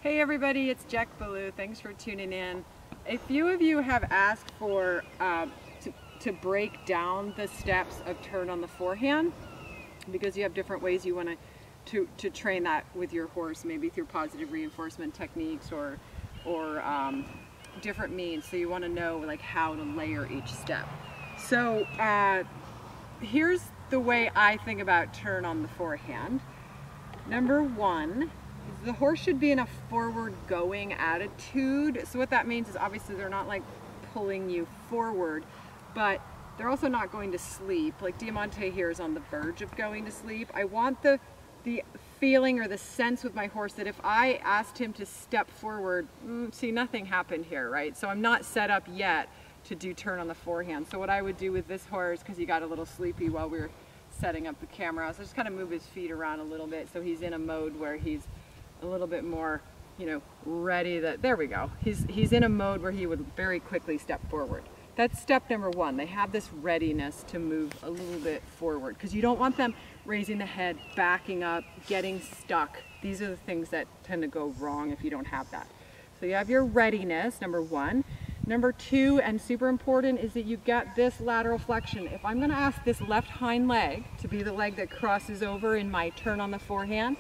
Hey everybody, it's Jack Ballou. Thanks for tuning in. A few of you have asked for to break down the steps of turn on the forehand because you have different ways you want to train that with your horse, maybe through positive reinforcement techniques or different means. So you want to know like how to layer each step. So here's the way I think about turn on the forehand. Number one, the horse should be in a forward going attitude. So what that means is obviously they're not like pulling you forward, but they're also not going to sleep. Like Diamante here is on the verge of going to sleep. I want the feeling or the sense with my horse that if I asked him to step forward, see, nothing happened here, right? So I'm not set up yet to do turn on the forehand. So what I would do with this horse, because he got a little sleepy while we were setting up the camera, so just kind of move his feet around a little bit so he's in a mode where he's a little bit more, ready. There we go. He's in a mode where he would very quickly step forward. That's step number one. They have this readiness to move a little bit forward because you don't want them raising the head, backing up, getting stuck. These are the things that tend to go wrong if you don't have that. So you have your readiness, number one. Number two, and super important, is that you get this lateral flexion. If I'm going to ask this left hind leg to be the leg that crosses over in my turn on the forehand,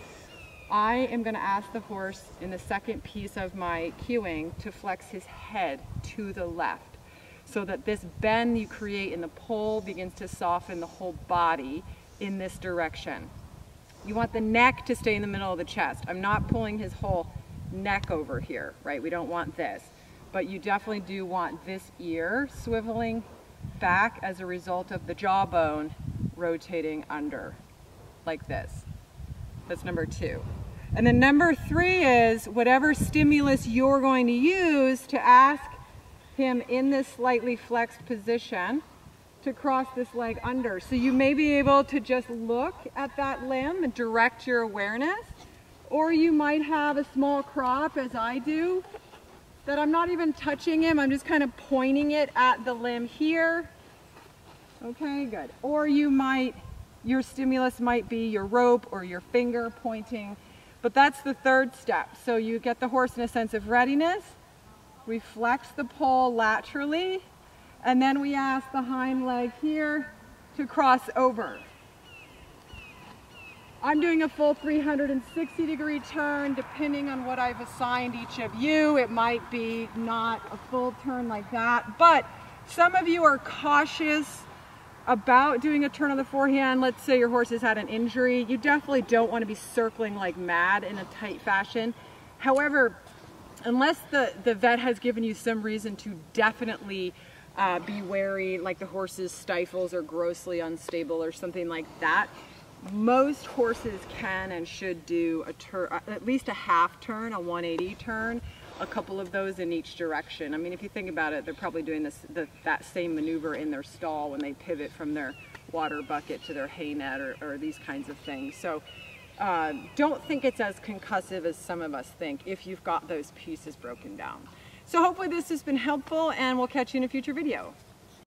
I am going to ask the horse in the second piece of my cueing to flex his head to the left so that this bend you create in the pole begins to soften the whole body in this direction. You want the neck to stay in the middle of the chest. I'm not pulling his whole neck over here, right? We don't want this. But you definitely do want this ear swiveling back as a result of the jawbone rotating under, like this. That's number two. And then number three is whatever stimulus you're going to use to ask him in this slightly flexed position to cross this leg under. So you may be able to just look at that limb and direct your awareness, or you might have a small crop, as I do, that I'm not even touching him, I'm just kind of pointing it at the limb here. Okay, good. Or your stimulus might be your rope or your finger pointing, but that's the third step. So you get the horse in a sense of readiness, we flex the pole laterally, and then we ask the hind leg here to cross over. I'm doing a full 360-degree turn depending on what I've assigned each of you. It might be not a full turn like that, but some of you are cautious about doing a turn on the forehand. Let's say your horse has had an injury. You definitely don't want to be circling like mad in a tight fashion. However, unless the vet has given you some reason to definitely be wary, like the horse's stifles are grossly unstable or something like that, most horses can and should do a turn, at least a half turn, a 180 turn, a couple of those in each direction. I mean, if you think about it, they're probably doing that same maneuver in their stall when they pivot from their water bucket to their hay net or these kinds of things. So don't think it's as concussive as some of us think if you've got those pieces broken down. So hopefully this has been helpful, and we'll catch you in a future video.